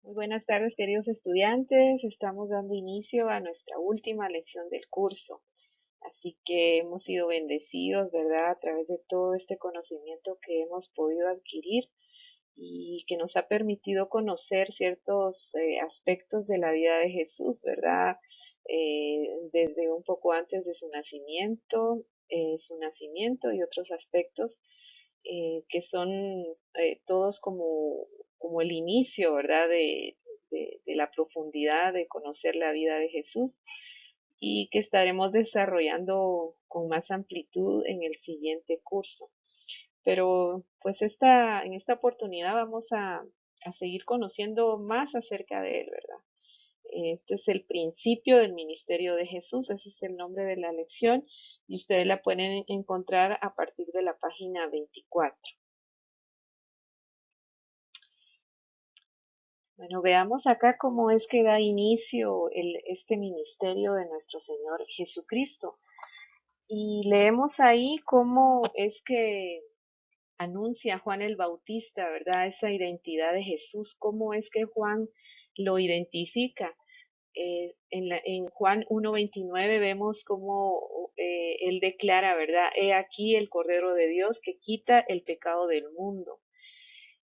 Muy buenas tardes, queridos estudiantes. Estamos dando inicio a nuestra última lección del curso. Así que hemos sido bendecidos, ¿verdad?, a través de todo este conocimiento que hemos podido adquirir y que nos ha permitido conocer ciertos aspectos de la vida de Jesús, ¿verdad? Desde un poco antes de su nacimiento y otros aspectos que son todos como el inicio, ¿verdad?, de la profundidad de conocer la vida de Jesús y que estaremos desarrollando con más amplitud en el siguiente curso. Pero pues en esta oportunidad vamos a seguir conociendo más acerca de él, ¿verdad? Este es el principio del ministerio de Jesús, ese es el nombre de la lección y ustedes la pueden encontrar a partir de la página 24. Bueno, veamos acá cómo es que da inicio este ministerio de nuestro Señor Jesucristo. Y leemos ahí cómo es que anuncia Juan el Bautista, ¿verdad? Esa identidad de Jesús, cómo es que Juan lo identifica. En Juan 1:29 vemos cómo él declara, ¿verdad? He aquí el Cordero de Dios que quita el pecado del mundo.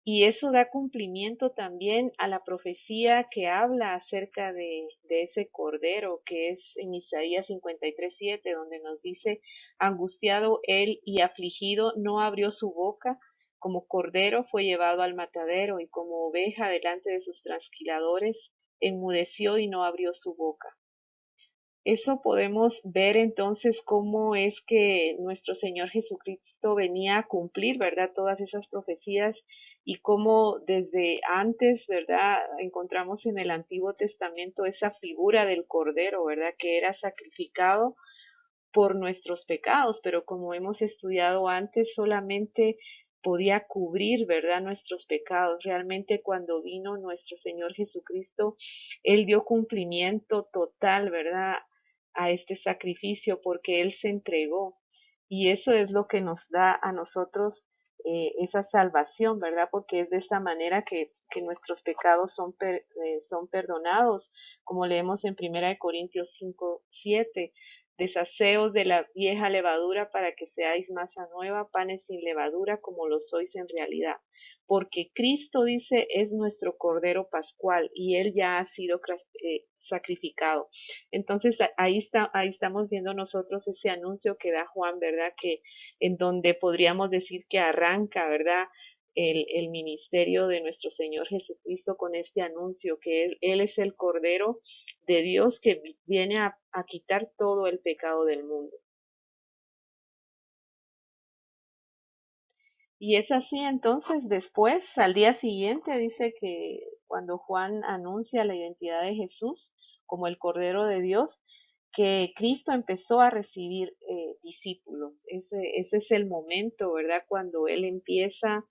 Y eso da cumplimiento también a la profecía que habla acerca de ese cordero, que es en Isaías 53:7, donde nos dice, angustiado él y afligido, no abrió su boca, como cordero fue llevado al matadero, y como oveja delante de sus trasquiladores, enmudeció y no abrió su boca. Eso podemos ver entonces cómo es que nuestro Señor Jesucristo venía a cumplir, ¿verdad? Todas esas profecías y cómo desde antes, ¿verdad? Encontramos en el Antiguo Testamento esa figura del Cordero, ¿verdad? Que era sacrificado por nuestros pecados, pero como hemos estudiado antes, solamente podía cubrir, ¿verdad?, nuestros pecados. Realmente cuando vino nuestro Señor Jesucristo, Él dio cumplimiento total, ¿verdad?, a este sacrificio porque Él se entregó. Y eso es lo que nos da a nosotros esa salvación, ¿verdad? Porque es de esa manera que nuestros pecados son perdonados, como leemos en 1 Corintios 5:7. Deshaceos de la vieja levadura para que seáis masa nueva, panes sin levadura como lo sois en realidad. Porque Cristo, dice, es nuestro Cordero Pascual y Él ya ha sido sacrificado. Entonces ahí estamos viendo nosotros ese anuncio que da Juan, ¿verdad? Que en donde podríamos decir que arranca, ¿verdad?, el ministerio de nuestro Señor Jesucristo con este anuncio, que Él es el Cordero de Dios que viene a quitar todo el pecado del mundo. Y es así entonces, después, al día siguiente, dice que cuando Juan anuncia la identidad de Jesús como el Cordero de Dios, que Cristo empezó a recibir discípulos. Ese es el momento, ¿verdad?, cuando Él empieza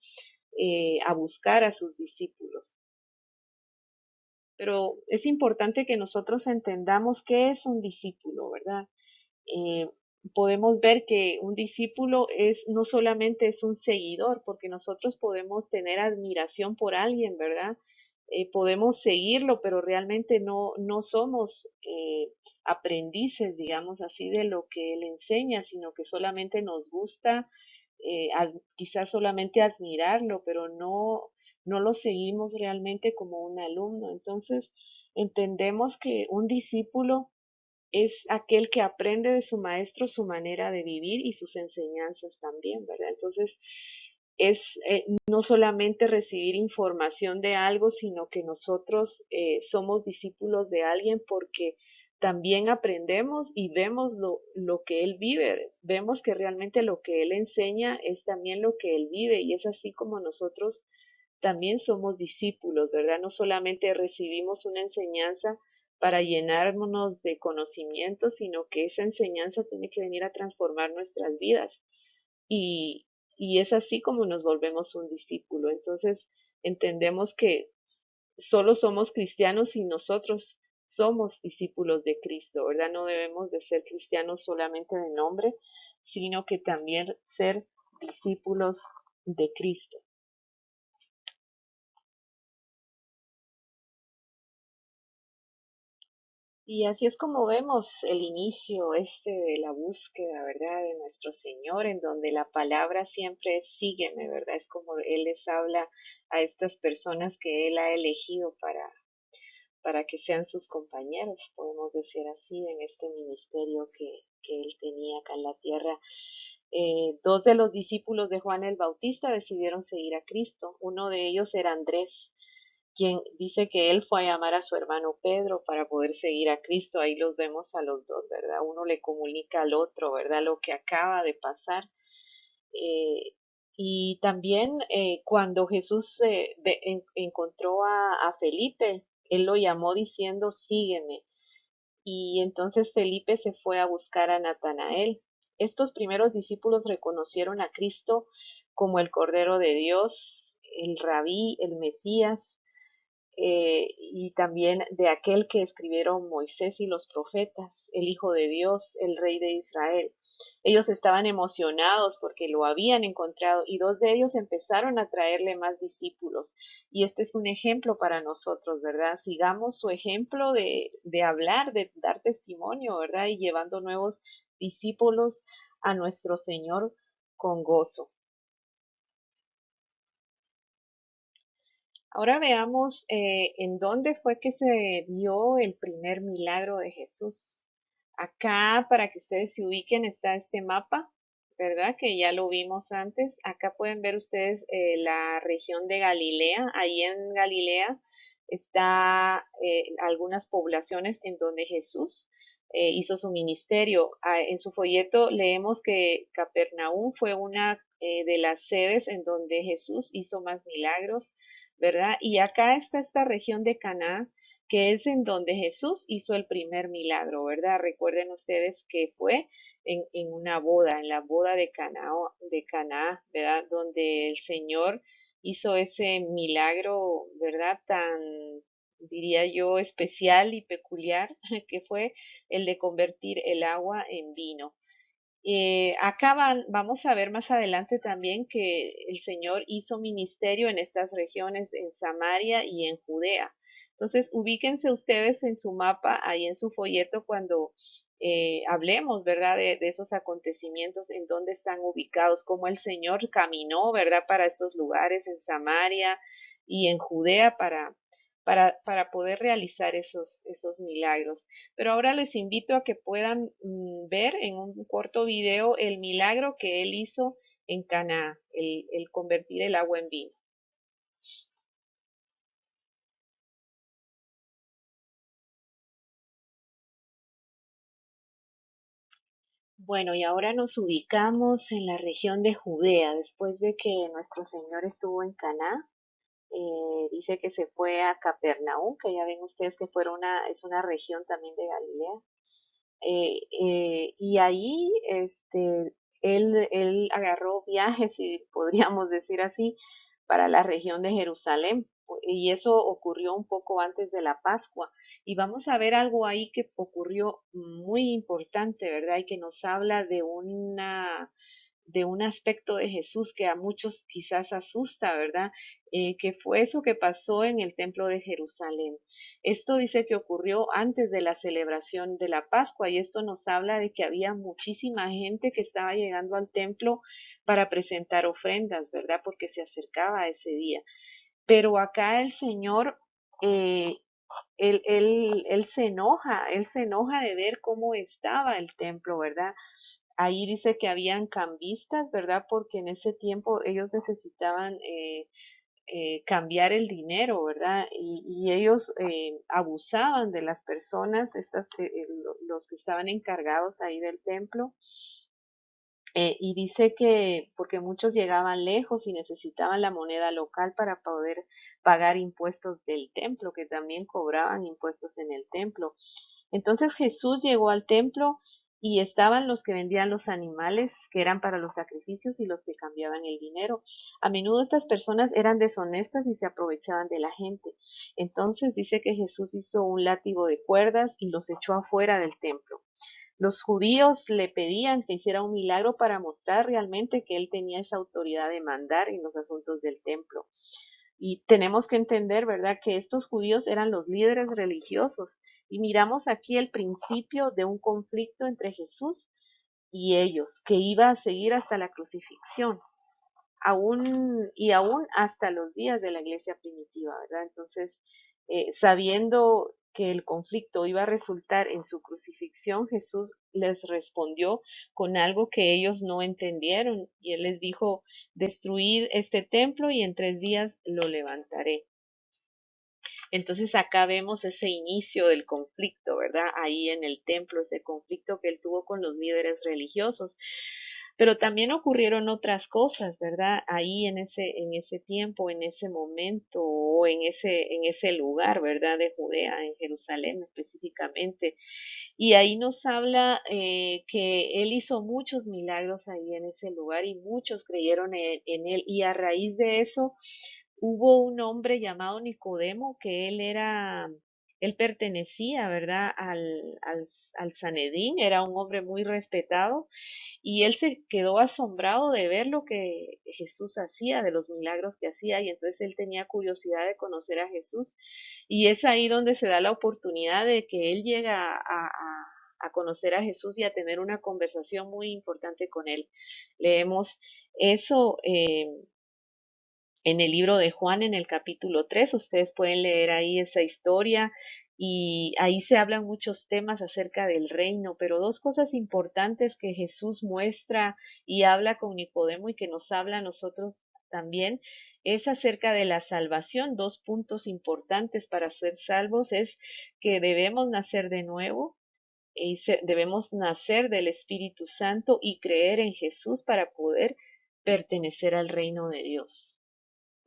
a buscar a sus discípulos. Pero es importante que nosotros entendamos qué es un discípulo, ¿verdad? eh, Podemos ver que un discípulo no solamente es un seguidor, porque nosotros podemos tener admiración por alguien, ¿verdad? Podemos seguirlo, pero realmente no somos aprendices, digamos así, de lo que él enseña, sino que solamente nos gusta quizás solamente admirarlo, pero no lo seguimos realmente como un alumno. Entonces, entendemos que un discípulo es aquel que aprende de su maestro su manera de vivir y sus enseñanzas también, ¿verdad? Entonces, es no solamente recibir información de algo, sino que nosotros somos discípulos de alguien porque también aprendemos y vemos lo que él vive, vemos que realmente lo que él enseña es también lo que él vive y es así como nosotros también somos discípulos, ¿verdad? No solamente recibimos una enseñanza para llenarnos de conocimiento, sino que esa enseñanza tiene que venir a transformar nuestras vidas. Y, y es así como nos volvemos un discípulo. Entonces, entendemos que solo somos cristianos si nosotros somos discípulos de Cristo, ¿verdad? No debemos de ser cristianos solamente de nombre, sino que también ser discípulos de Cristo. Y así es como vemos el inicio de la búsqueda, ¿verdad? De nuestro Señor, en donde la palabra siempre es sígueme, ¿verdad? Es como Él les habla a estas personas que Él ha elegido para que sean sus compañeros, podemos decir así, en este ministerio que Él tenía acá en la tierra. Dos de los discípulos de Juan el Bautista decidieron seguir a Cristo. Uno de ellos era Andrés, quien dice que él fue a llamar a su hermano Pedro para poder seguir a Cristo. Ahí los vemos a los dos, ¿verdad? Uno le comunica al otro, ¿verdad? Lo que acaba de pasar. Eh, y también cuando Jesús encontró a Felipe, él lo llamó diciendo, sígueme. Y entonces Felipe se fue a buscar a Natanael. Estos primeros discípulos reconocieron a Cristo como el Cordero de Dios, el Rabí, el Mesías, y también de aquel que escribieron Moisés y los profetas, el Hijo de Dios, el Rey de Israel. Ellos estaban emocionados porque lo habían encontrado y dos de ellos empezaron a traerle más discípulos. Y este es un ejemplo para nosotros, ¿verdad? Sigamos su ejemplo de hablar, de dar testimonio, ¿verdad? Y llevando nuevos discípulos a nuestro Señor con gozo. Ahora veamos en dónde fue que se dio el primer milagro de Jesús. Acá, para que ustedes se ubiquen, está este mapa, ¿verdad? Que ya lo vimos antes. Acá pueden ver ustedes la región de Galilea. Ahí en Galilea está algunas poblaciones en donde Jesús hizo su ministerio. En su folleto leemos que Capernaum fue una de las sedes en donde Jesús hizo más milagros, ¿verdad? Y acá está esta región de Caná, que es en donde Jesús hizo el primer milagro, ¿verdad? Recuerden ustedes que fue en una boda, en la boda de Caná, ¿verdad? Donde el Señor hizo ese milagro, ¿verdad? Tan, diría yo, especial y peculiar, que fue el de convertir el agua en vino. Acá vamos a ver más adelante también que el Señor hizo ministerio en estas regiones, en Samaria y en Judea. Entonces, ubíquense ustedes en su mapa, ahí en su folleto, cuando hablemos, ¿verdad?, de esos acontecimientos, en dónde están ubicados, cómo el Señor caminó, ¿verdad?, para esos lugares en Samaria y en Judea para poder realizar esos milagros. Pero ahora les invito a que puedan ver en un corto video el milagro que él hizo en Caná, el convertir el agua en vino. Bueno, y ahora nos ubicamos en la región de Judea, después de que nuestro Señor estuvo en Caná. Dice que se fue a Capernaum, que ya ven ustedes que es una región también de Galilea. Y ahí él agarró viajes, si podríamos decir así, para la región de Jerusalén. Y eso ocurrió un poco antes de la Pascua. Y vamos a ver algo ahí que ocurrió muy importante, ¿verdad? Y que nos habla de un aspecto de Jesús que a muchos quizás asusta, ¿verdad? Que fue eso que pasó en el templo de Jerusalén. Esto dice que ocurrió antes de la celebración de la Pascua y esto nos habla de que había muchísima gente que estaba llegando al templo para presentar ofrendas, ¿verdad? Porque se acercaba ese día. Pero acá el Señor, eh, él se enoja de ver cómo estaba el templo, ¿verdad? Ahí dice que habían cambistas, ¿verdad? Porque en ese tiempo ellos necesitaban cambiar el dinero, ¿verdad? Y ellos abusaban de las personas, los que estaban encargados ahí del templo. Y dice que porque muchos llegaban lejos y necesitaban la moneda local para poder pagar impuestos del templo, que también cobraban impuestos en el templo. Entonces Jesús llegó al templo y estaban los que vendían los animales que eran para los sacrificios y los que cambiaban el dinero. A menudo estas personas eran deshonestas y se aprovechaban de la gente. Entonces dice que Jesús hizo un látigo de cuerdas y los echó afuera del templo. Los judíos le pedían que hiciera un milagro para mostrar realmente que él tenía esa autoridad de mandar en los asuntos del templo. Y tenemos que entender, ¿verdad?, que estos judíos eran los líderes religiosos Y miramos aquí el principio de un conflicto entre Jesús y ellos, que iba a seguir hasta la crucifixión, aún hasta los días de la iglesia primitiva, ¿verdad? Entonces, sabiendo que el conflicto iba a resultar en su crucifixión, Jesús les respondió con algo que ellos no entendieron, y él les dijo: destruid este templo y en 3 días lo levantaré. Entonces acá vemos ese inicio del conflicto, ¿verdad? Ahí en el templo, ese conflicto que él tuvo con los líderes religiosos. Pero también ocurrieron otras cosas, ¿verdad? Ahí en ese tiempo, en ese momento o en ese lugar, ¿verdad? De Judea, en Jerusalén específicamente. Y ahí nos habla que él hizo muchos milagros ahí en ese lugar y muchos creyeron en él. Y a raíz de eso, hubo un hombre llamado Nicodemo que él pertenecía, ¿verdad? Al Sanedrín, era un hombre muy respetado y él se quedó asombrado de ver lo que Jesús hacía, de los milagros que hacía, y entonces él tenía curiosidad de conocer a Jesús. Y es ahí donde se da la oportunidad de que él llega a conocer a Jesús y a tener una conversación muy importante con él. Leemos eso en el libro de Juan, en el capítulo 3. Ustedes pueden leer ahí esa historia y ahí se hablan muchos temas acerca del reino, pero dos cosas importantes que Jesús muestra y habla con Nicodemo y que nos habla a nosotros también es acerca de la salvación. Dos puntos importantes para ser salvos es que debemos nacer de nuevo y debemos nacer del Espíritu Santo y creer en Jesús para poder pertenecer al reino de Dios.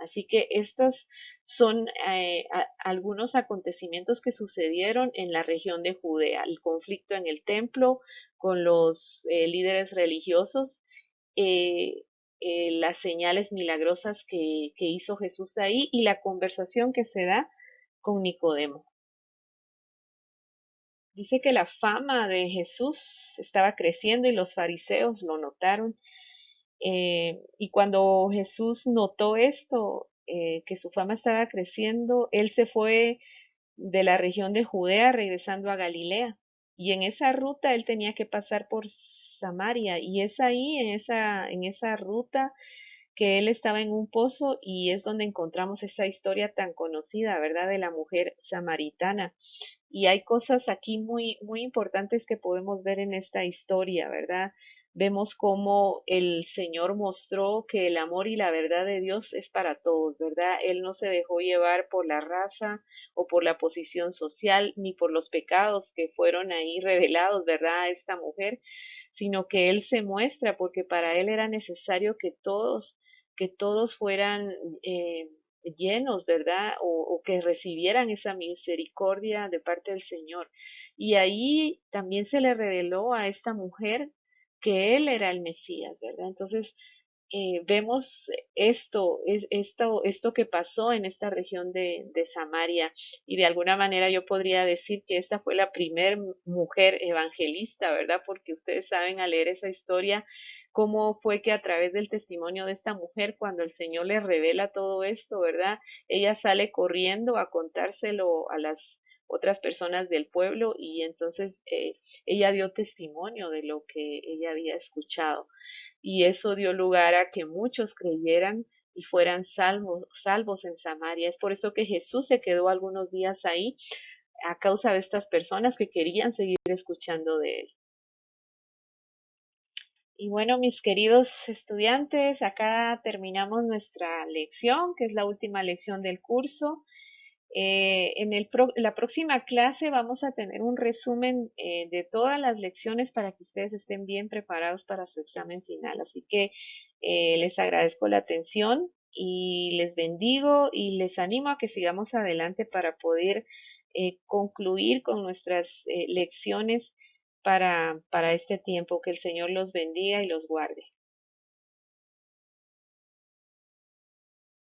Así que estos son algunos acontecimientos que sucedieron en la región de Judea: el conflicto en el templo con los líderes religiosos, eh, las señales milagrosas que hizo Jesús ahí y la conversación que se da con Nicodemo. Dice que la fama de Jesús estaba creciendo y los fariseos lo notaron. Y cuando Jesús notó esto, que su fama estaba creciendo, él se fue de la región de Judea regresando a Galilea. Y en esa ruta él tenía que pasar por Samaria. Y es ahí, en esa ruta, que él estaba en un pozo y es donde encontramos esa historia tan conocida, ¿verdad? De la mujer samaritana. Y hay cosas aquí muy, muy importantes que podemos ver en esta historia, ¿verdad? Vemos cómo el Señor mostró que el amor y la verdad de Dios es para todos, ¿verdad? Él no se dejó llevar por la raza o por la posición social, ni por los pecados que fueron ahí revelados, ¿verdad? A esta mujer, sino que Él se muestra porque para Él era necesario que todos fueran llenos, ¿verdad? O que recibieran esa misericordia de parte del Señor. Y ahí también se le reveló a esta mujer que Él era el Mesías, ¿verdad? Entonces, vemos esto que pasó en esta región de Samaria, y de alguna manera yo podría decir que esta fue la primer mujer evangelista, ¿verdad? Porque ustedes saben al leer esa historia cómo fue que a través del testimonio de esta mujer, cuando el Señor le revela todo esto, ¿verdad? Ella sale corriendo a contárselo a las otras personas del pueblo y entonces ella dio testimonio de lo que ella había escuchado y eso dio lugar a que muchos creyeran y fueran salvos en Samaria. Es por eso que Jesús se quedó algunos días ahí a causa de estas personas que querían seguir escuchando de él. Y bueno, mis queridos estudiantes, acá terminamos nuestra lección, que es la última lección del curso. La próxima clase vamos a tener un resumen de todas las lecciones para que ustedes estén bien preparados para su examen final. Así que les agradezco la atención y les bendigo y les animo a que sigamos adelante para poder concluir con nuestras lecciones para este tiempo. Que el Señor los bendiga y los guarde.